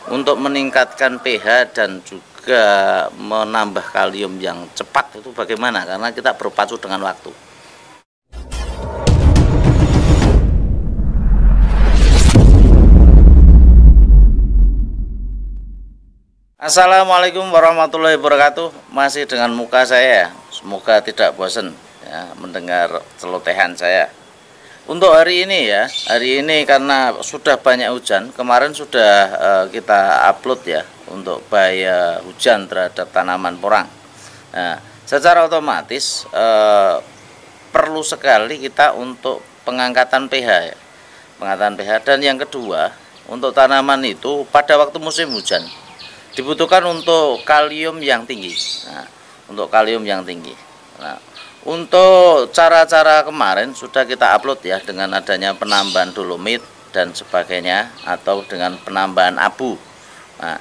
untuk meningkatkan pH dan juga menambah kalium yang cepat itu bagaimana? Karena kita berpacu dengan waktu. Assalamualaikum warahmatullahi wabarakatuh. Masih dengan muka saya, semoga tidak bosan ya mendengar celotehan saya. Untuk hari ini ya, hari ini karena sudah banyak hujan, kemarin sudah kita upload ya untuk bahaya hujan terhadap tanaman porang. Nah, secara otomatis perlu sekali kita untuk pengangkatan pH ya. Pengangkatan pH, dan yang kedua, untuk tanaman itu pada waktu musim hujan dibutuhkan untuk kalium yang tinggi. Nah, untuk kalium yang tinggi. Nah, untuk cara-cara kemarin sudah kita upload ya, dengan adanya penambahan dolomit dan sebagainya atau dengan penambahan abu. Nah,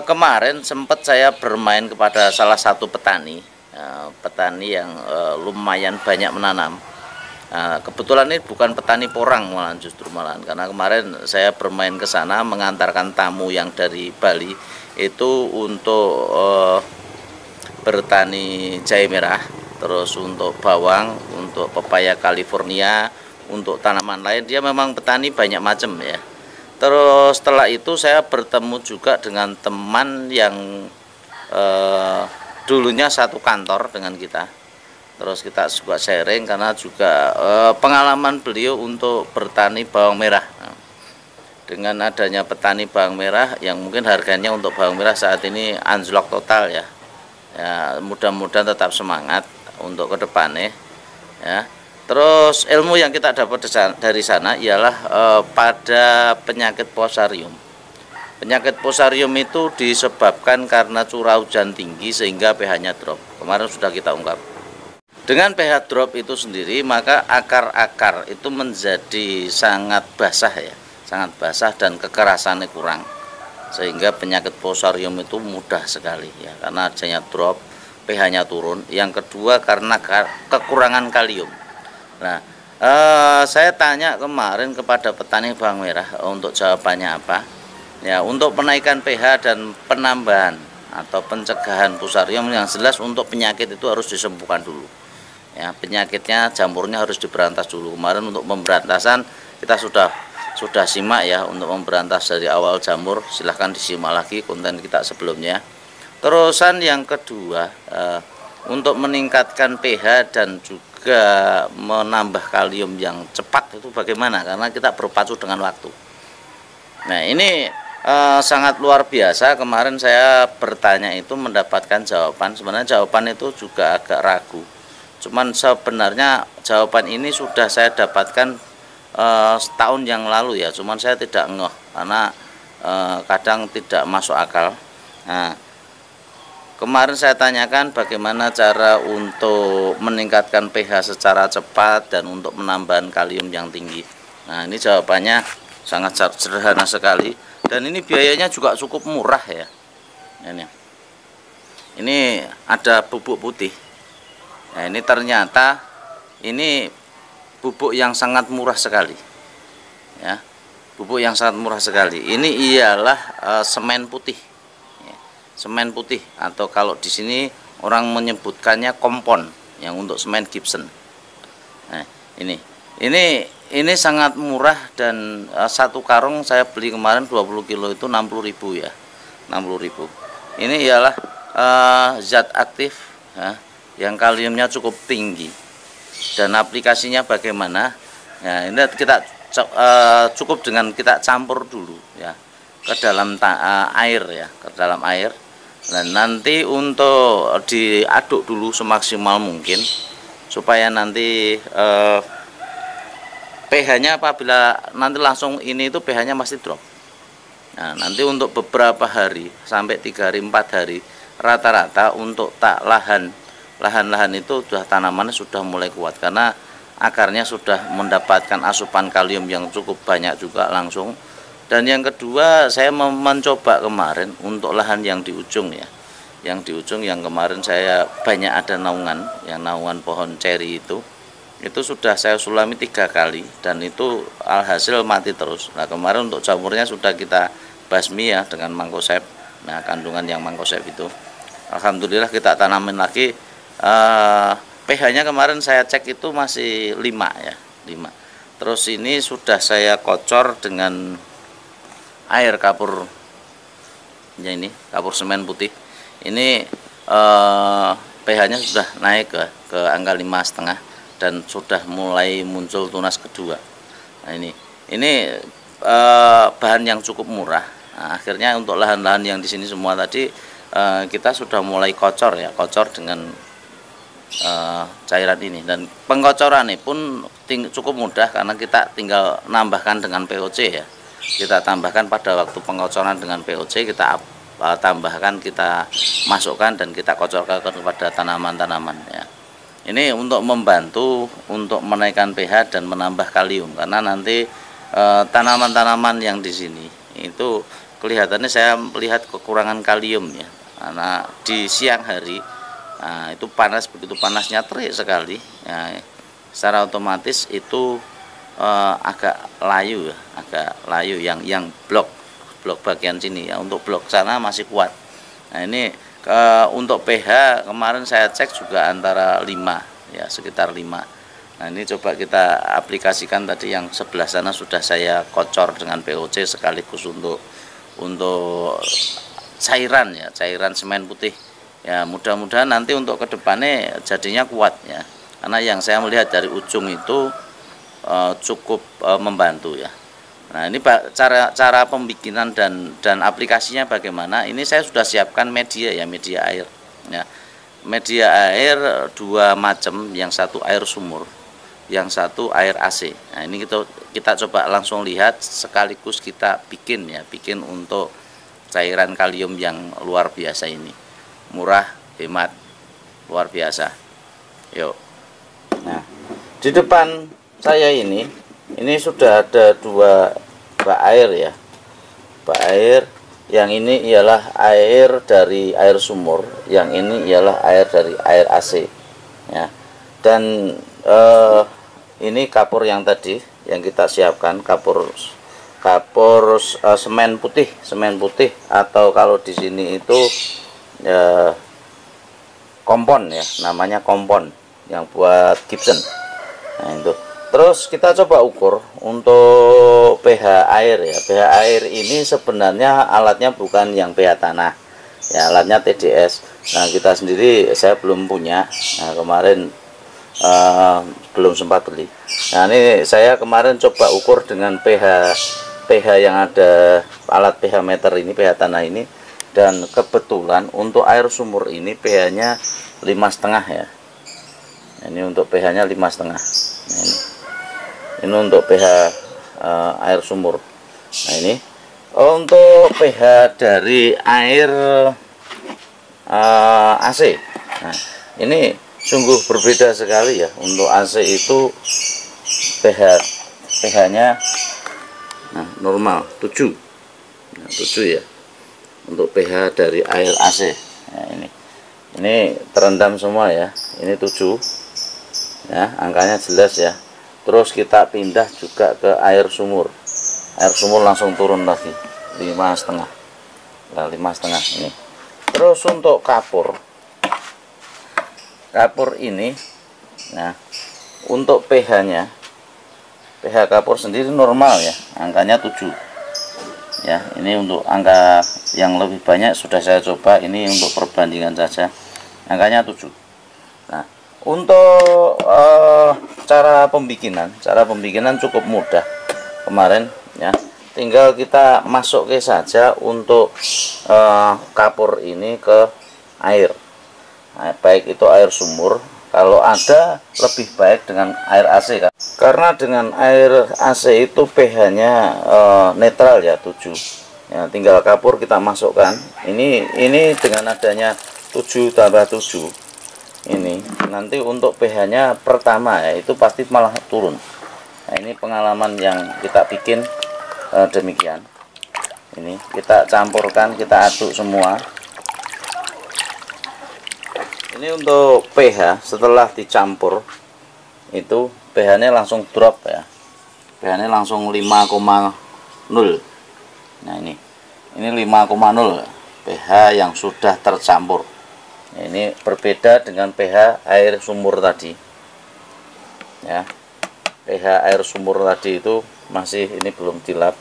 kemarin sempat saya bermain kepada salah satu petani, petani yang lumayan banyak menanam. Nah, kebetulan ini bukan petani porang malahan, justru malahan karena kemarin saya bermain ke sana mengantarkan tamu yang dari Bali itu untuk bertani jahe merah, terus untuk bawang, untuk pepaya California, untuk tanaman lain. Dia memang petani banyak macam ya. Terus setelah itu saya bertemu juga dengan teman yang dulunya satu kantor dengan kita. Terus kita juga sharing karena juga pengalaman beliau untuk bertani bawang merah. Nah, dengan adanya petani bawang merah yang mungkin harganya untuk bawang merah saat ini anjlok total ya. Ya, mudah-mudahan tetap semangat untuk kedepannya ya. Terus ilmu yang kita dapat dari sana ialah pada penyakit fusarium. Penyakit fusarium itu disebabkan karena curah hujan tinggi sehingga pH-nya drop. Kemarin sudah kita ungkap. Dengan pH drop itu sendiri, maka akar-akar itu menjadi sangat basah ya, sangat basah dan kekerasannya kurang, sehingga penyakit fusarium itu mudah sekali ya, karena adanya drop, pH-nya turun. Yang kedua karena kekurangan kalium. Nah, saya tanya kemarin kepada petani bawang merah untuk jawabannya apa ya, untuk penaikan pH dan penambahan atau pencegahan fusarium yang jelas untuk penyakit itu harus disembuhkan dulu ya, penyakitnya, jamurnya harus diberantas dulu. Kemarin untuk pemberantasan kita sudah simak ya, untuk memberantas dari awal jamur. Silahkan disimak lagi konten kita sebelumnya. Terusan yang kedua, untuk meningkatkan pH dan juga menambah kalium yang cepat itu bagaimana, karena kita berpacu dengan waktu. Nah, ini sangat luar biasa. Kemarin saya bertanya itu mendapatkan jawaban. Sebenarnya jawaban itu juga agak ragu, cuman sebenarnya jawaban ini sudah saya dapatkan setahun yang lalu ya, cuman saya tidak ngeh karena kadang tidak masuk akal. Nah, kemarin saya tanyakan bagaimana cara untuk meningkatkan pH secara cepat dan untuk menambah kalium yang tinggi. Nah, ini jawabannya sangat sederhana sekali, dan ini biayanya juga cukup murah ya. Ini ada bubuk putih. Nah, ini ternyata ini bubuk yang sangat murah sekali ya, bubuk yang sangat murah sekali. Ini ialah semen putih ya, semen putih, atau kalau di sini orang menyebutkannya kompon yang untuk semen Gibson. Nah, ini sangat murah, dan satu karung saya beli kemarin 20 kilo itu 60.000 ya, 60.000. Ini ialah zat aktif ya, yang kaliumnya cukup tinggi. Dan aplikasinya bagaimana? Ya, ini kita cukup dengan kita campur dulu ya ke dalam air ya, ke dalam air. Dan nanti untuk diaduk dulu semaksimal mungkin supaya nanti pH-nya apabila nanti langsung ini itu pH-nya masih drop. Nah, nanti untuk beberapa hari sampai 3 hari 4 hari rata-rata untuk lahan-lahan itu sudah tanamannya sudah mulai kuat karena akarnya sudah mendapatkan asupan kalium yang cukup banyak juga langsung. Dan yang kedua, saya mencoba kemarin untuk lahan yang di ujung ya, yang di ujung yang kemarin saya banyak ada naungan, yang naungan pohon ceri itu sudah saya sulami 3 kali dan itu alhasil mati terus. Nah, kemarin untuk jamurnya sudah kita basmi ya dengan mangkosep. Nah, kandungan yang mangkosep itu alhamdulillah kita tanamin lagi. pH-nya kemarin saya cek itu masih 5 ya, 5. Terus ini sudah saya kocor dengan air kapur ya, ini kapur semen putih. Ini pH-nya sudah naik ke angka 5,5 dan sudah mulai muncul tunas kedua. Nah, ini bahan yang cukup murah. Nah, akhirnya untuk lahan-lahan yang di sini semua tadi kita sudah mulai kocor ya, kocor dengan cairan ini, dan pengocoran ini pun cukup mudah karena kita tinggal nambahkan dengan POC ya. Kita tambahkan pada waktu pengocoran dengan POC, kita tambahkan, kita masukkan dan kita kocorkan kepada tanaman-tanaman ya. Ini untuk membantu untuk menaikkan pH dan menambah kalium, karena nanti tanaman-tanaman yang di sini itu kelihatannya saya melihat kekurangan kalium ya, karena di siang hari itu panas, begitu panasnya terik sekali ya, secara otomatis itu agak layu ya, agak layu yang blok bagian sini ya. Untuk blok sana masih kuat. Nah, ini untuk pH kemarin saya cek juga antara 5 ya, sekitar 5. Nah, ini coba kita aplikasikan tadi yang sebelah sana sudah saya kocor dengan POC sekaligus untuk cairan ya, cairan semen putih. Ya, mudah-mudahan nanti untuk kedepannya jadinya kuat ya. Karena yang saya melihat dari ujung itu cukup membantu ya. Nah, ini cara pembikinan dan aplikasinya bagaimana. Ini saya sudah siapkan media ya, media air ya. Media air 2 macam, yang satu air sumur, yang satu air AC. Nah, ini kita coba langsung lihat sekaligus kita bikin ya, bikin untuk cairan kalium yang luar biasa ini. Murah, hemat, luar biasa. Yuk. Nah, di depan saya ini sudah ada 2 bak air ya. Bak air, yang ini ialah air dari air sumur, yang ini ialah air dari air AC ya. Dan ini kapur yang tadi yang kita siapkan, kapur semen putih, atau kalau di sini itu kompon ya, namanya kompon yang buat gypsum. Nah, itu. Terus kita coba ukur untuk pH air ya. pH air ini sebenarnya alatnya bukan yang pH tanah ya, alatnya TDS. Nah, kita sendiri saya belum punya. Nah, kemarin belum sempat beli. Nah, ini saya kemarin coba ukur dengan pH yang ada, alat pH meter ini, pH tanah ini. Dan kebetulan untuk air sumur ini pH-nya 5,5 ya. Ini untuk pH-nya 5,5. Nah, ini untuk pH air sumur. Nah, ini untuk pH dari air AC. Nah, ini sungguh berbeda sekali ya. Untuk AC itu pH-nya normal 7. Nah, 7 ya. Untuk pH dari air AC. Nah, ini terendam semua ya. Ini 7 ya, angkanya jelas ya. Terus kita pindah juga ke air sumur. Air sumur langsung turun lagi 5,5. Nah, 5,5 ini. Terus untuk kapur ini, nah, untuk pH-nya, pH kapur sendiri normal ya, angkanya 7 ya. Ini untuk angka yang lebih banyak sudah saya coba, ini untuk perbandingan saja, angkanya 7. Nah, untuk cara pembikinan cukup mudah kemarin ya. Tinggal kita masukin saja untuk kapur ini ke air. Nah, baik itu air sumur, kalau ada lebih baik dengan air AC kan. Karena dengan air AC itu pH-nya netral ya, 7. Ya, tinggal kapur kita masukkan. Ini dengan adanya 7 tambah 7. Ini nanti untuk pH-nya pertama ya, itu pasti malah turun. Nah, ini pengalaman yang kita bikin demikian. Ini kita campurkan, kita aduk semua. Ini untuk pH setelah dicampur itu pH-nya langsung drop ya. pH-nya langsung 5,0. Nah, ini Ini 5,0 pH yang sudah tercampur. Nah, ini berbeda dengan pH air sumur tadi. Ya, pH air sumur tadi itu masih ini belum dilap.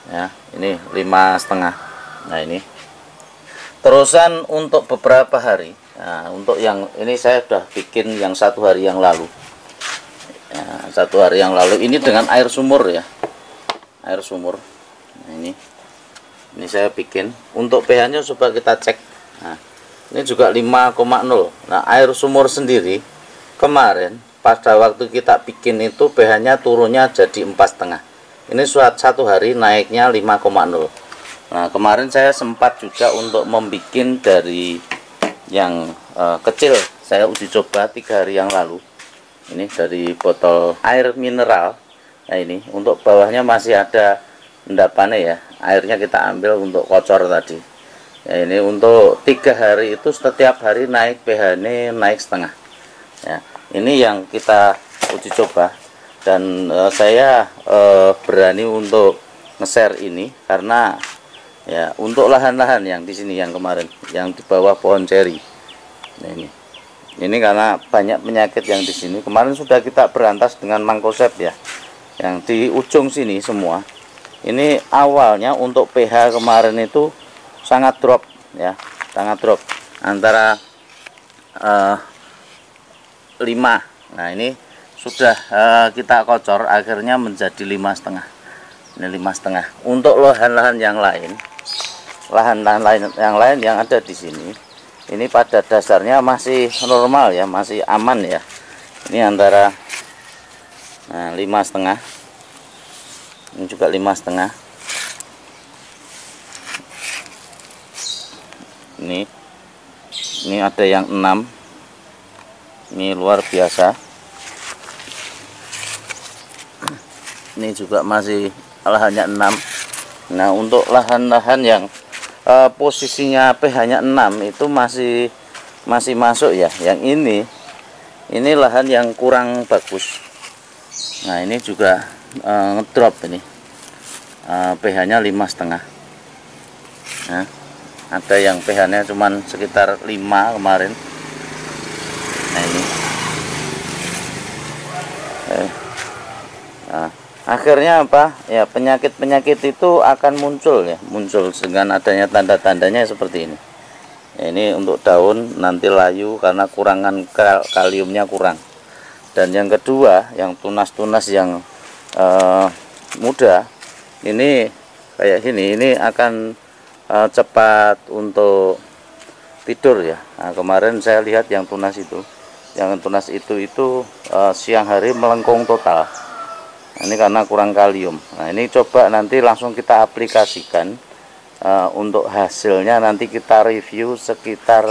Ya, ini 5,5. Nah, ini terusan untuk beberapa hari. Nah, untuk yang ini saya sudah bikin yang 1 hari yang lalu. Ya, 1 hari yang lalu ini dengan air sumur ya, air sumur. Nah, ini saya bikin untuk pH nya coba kita cek. Nah, ini juga 5,0. Nah, air sumur sendiri kemarin pada waktu kita bikin itu pH nya turunnya jadi 4,5. Ini 1 hari naiknya 5,0. Nah, kemarin saya sempat juga untuk membuat dari yang kecil, saya uji coba 3 hari yang lalu. Ini dari botol air mineral. Nah, ini untuk bawahnya masih ada endapannya ya, airnya kita ambil untuk kocor tadi ya. Ini untuk 3 hari itu setiap hari naik pH ini naik 1,5 ya. Ini yang kita uji coba dan saya berani untuk nge-share ini karena ya untuk lahan-lahan yang di sini yang kemarin yang di bawah pohon ceri. Nah, ini karena banyak penyakit yang di sini. Kemarin sudah kita berantas dengan mangkosep ya, yang di ujung sini semua. Ini awalnya untuk pH kemarin itu sangat drop ya, sangat drop antara 5. Nah, ini sudah kita kocor akhirnya menjadi 5,5. Ini 5,5. Untuk lahan-lahan yang lain, lahan-lahan yang lain yang ada di sini, ini pada dasarnya masih normal ya, masih aman ya. Ini antara 5,5. Ini juga 5,5. Ini ada yang 6. Ini luar biasa. Ini juga masih lahannya 6. Nah, untuk lahan-lahan yang posisinya pH-nya 6 itu masih masuk ya. Yang ini lahan yang kurang bagus. Nah, ini juga ngedrop ini. pH-nya 5,5. Nah, ada yang pH-nya cuman sekitar 5 kemarin. Nah, ini nah, akhirnya apa ya, penyakit-penyakit itu akan muncul ya, muncul dengan adanya tanda-tandanya seperti ini ya. Ini untuk daun nanti layu karena kurangan kaliumnya kurang. Dan yang kedua, yang tunas-tunas yang muda ini kayak gini, ini akan cepat untuk tidur ya. Nah, kemarin saya lihat yang tunas itu siang hari melengkung total. Nah, ini karena kurang kalium. Nah, ini coba nanti langsung kita aplikasikan. Untuk hasilnya nanti kita review sekitar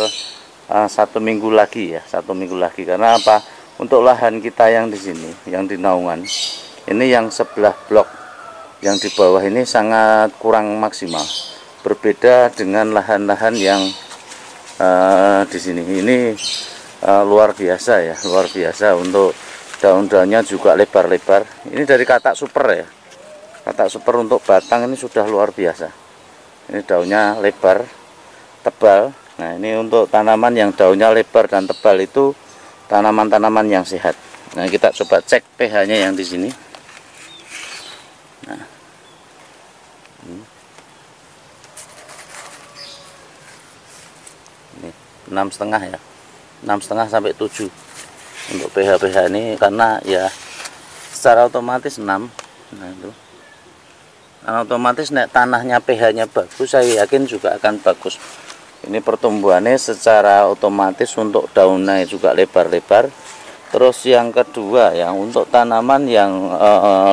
1 minggu lagi ya, 1 minggu lagi. Karena apa? Untuk lahan kita yang di sini, yang di naungan, ini yang sebelah blok yang di bawah ini sangat kurang maksimal. Berbeda dengan lahan-lahan yang di sini. Ini luar biasa ya, luar biasa. Untuk daun-daunnya juga lebar-lebar. Ini dari katak super ya, katak super untuk batang ini sudah luar biasa. Ini daunnya lebar, tebal. Nah, ini untuk tanaman yang daunnya lebar dan tebal itu tanaman-tanaman yang sehat. Nah, kita coba cek pH-nya yang di sini. Nah, ini 6,5 ya, 6,5 sampai 7 untuk pH ini, karena ya secara otomatis 6. Nah, itu karena otomatis nek tanahnya pH-nya bagus, saya yakin juga akan bagus. Ini pertumbuhannya secara otomatis untuk daunnya juga lebar-lebar. Terus yang kedua ya, untuk tanaman yang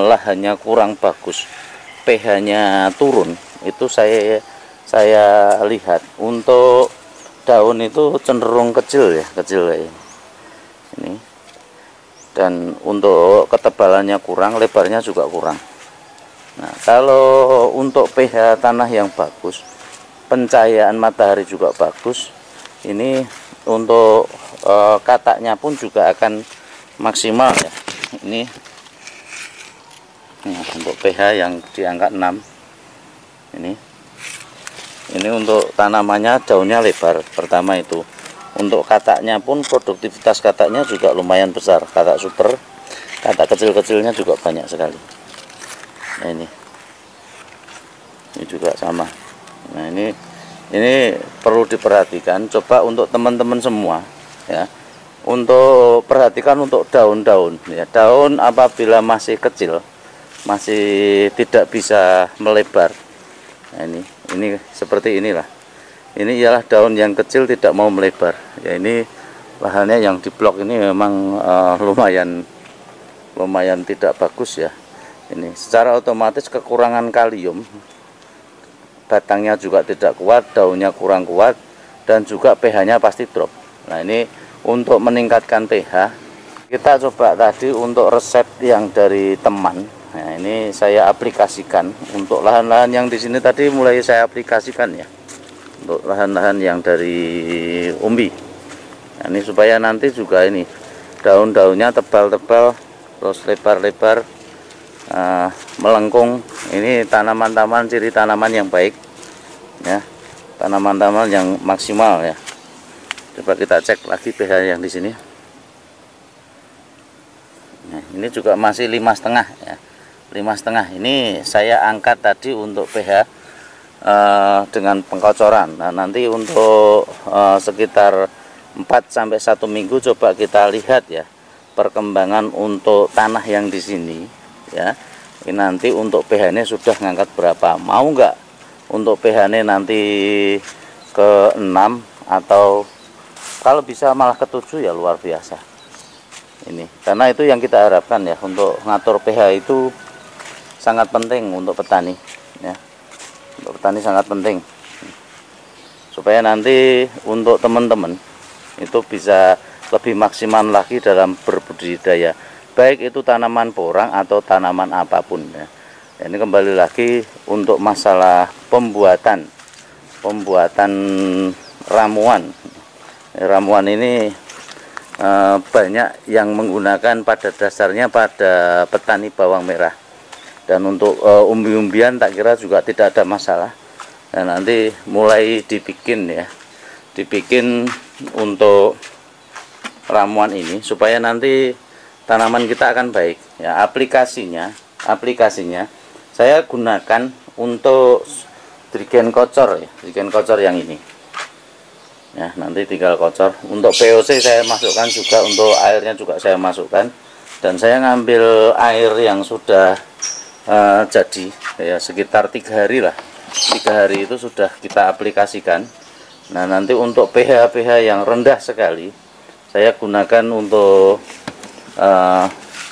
lahannya kurang bagus, pH-nya turun, itu saya lihat untuk daun itu cenderung kecil ya, kecil ya. Ini. Dan untuk ketebalannya kurang, lebarnya juga kurang. Nah, kalau untuk pH tanah yang bagus, pencahayaan matahari juga bagus, ini untuk kataknya pun juga akan maksimal ya. Ini Nah, untuk pH yang di angka 6 ini untuk tanamannya daunnya lebar pertama itu. Untuk kataknya pun produktivitas kataknya juga lumayan besar, katak super, katak kecil-kecilnya juga banyak sekali. Nah ini juga sama. Nah ini perlu diperhatikan. Coba untuk teman-teman semua ya, untuk perhatikan untuk daun-daun ya. Daun apabila masih kecil, masih tidak bisa melebar. Nah ini seperti inilah. Ini ialah daun yang kecil tidak mau melebar. Ya ini lahannya yang di blok ini memang lumayan tidak bagus ya. Ini secara otomatis kekurangan kalium, batangnya juga tidak kuat, daunnya kurang kuat, dan juga pH-nya pasti drop. Nah ini untuk meningkatkan pH, kita coba tadi untuk resep yang dari teman. Nah ini saya aplikasikan untuk lahan-lahan yang di sini tadi mulai saya aplikasikan ya. Untuk lahan-lahan yang dari umbi. Nah, ini supaya nanti juga ini daun-daunnya tebal-tebal, terus lebar-lebar, melengkung. Ini tanaman-tanaman, ciri tanaman yang baik ya, tanaman-tanaman yang maksimal ya. Coba kita cek lagi pH yang di sini. Nah, ini juga masih 5,5 ya, 5,5. Ini saya angkat tadi untuk pH dengan pengkocoran. Nah nanti untuk sekitar 4-1 minggu coba kita lihat ya perkembangan untuk tanah yang di sini ya. Ini nanti untuk pH-nya sudah ngangkat berapa, mau nggak untuk pH-nya nanti ke 6 atau kalau bisa malah ke 7 ya luar biasa. Ini karena itu yang kita harapkan ya, untuk ngatur pH itu sangat penting untuk petani ya. Untuk petani sangat penting supaya nanti untuk teman-teman itu bisa lebih maksimal lagi dalam berbudidaya, baik itu tanaman porang atau tanaman apapun ya. Ini kembali lagi untuk masalah pembuatan ramuan. Ramuan ini banyak yang menggunakan pada dasarnya pada petani bawang merah. Dan untuk umbi-umbian tak kira juga tidak ada masalah. Dan nanti mulai dibikin untuk ramuan ini supaya nanti tanaman kita akan baik ya. Aplikasinya saya gunakan untuk drigen kocor ya, drigen kocor yang ini ya. Nanti tinggal kocor. Untuk POC saya masukkan juga, untuk airnya juga saya masukkan, dan saya ngambil air yang sudah jadi ya sekitar 3 hari lah. 3 hari itu sudah kita aplikasikan. Nah nanti untuk pH yang rendah sekali saya gunakan untuk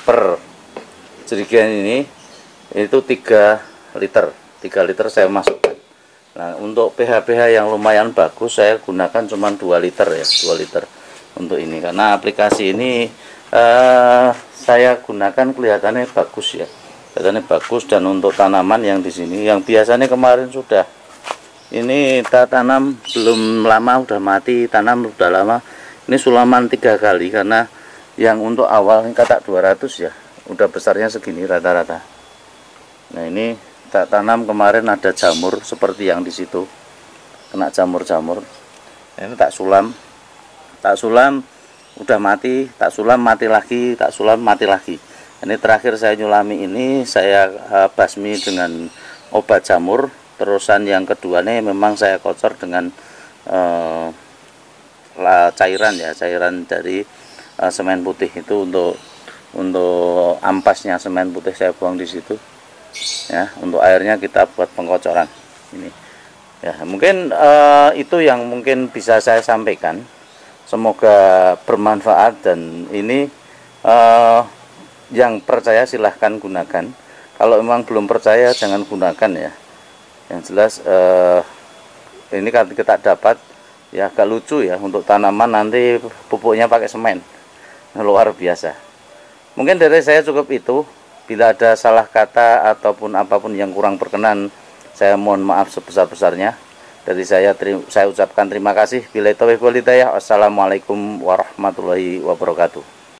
per jerigen ini itu 3 liter saya masukkan. Nah untuk pH yang lumayan bagus saya gunakan cuma 2 liter ya, 2 liter untuk ini, karena aplikasi ini saya gunakan kelihatannya bagus ya. Kelihatannya bagus. Dan untuk tanaman yang di sini yang biasanya kemarin sudah ini kita tanam belum lama udah mati, tanam udah lama, ini sulaman 3 kali karena yang untuk awal ini katak 200 ya, udah besarnya segini rata-rata. Nah ini kita tanam kemarin ada jamur seperti yang di situ, kena jamur-jamur. Ini tak sulam udah mati, tak sulam mati lagi, tak sulam mati lagi. Ini terakhir saya nyulami, ini saya basmi dengan obat jamur. Terusan yang keduanya memang saya kocor dengan cairan ya, cairan dari semen putih itu untuk ampasnya semen putih saya buang di situ ya. Untuk airnya kita buat pengkocoran ini ya. Mungkin itu yang mungkin bisa saya sampaikan, semoga bermanfaat. Dan ini yang percaya silahkan gunakan, kalau memang belum percaya jangan gunakan ya. Yang jelas ini kan kita dapat ya, agak lucu ya, untuk tanaman nanti pupuknya pakai semen, luar biasa. Mungkin dari saya cukup itu. Bila ada salah kata ataupun apapun yang kurang berkenan, saya mohon maaf sebesar-besarnya. Dari saya ucapkan terima kasih. Billahi taufiq wal hidayah. Wassalamualaikum warahmatullahi wabarakatuh.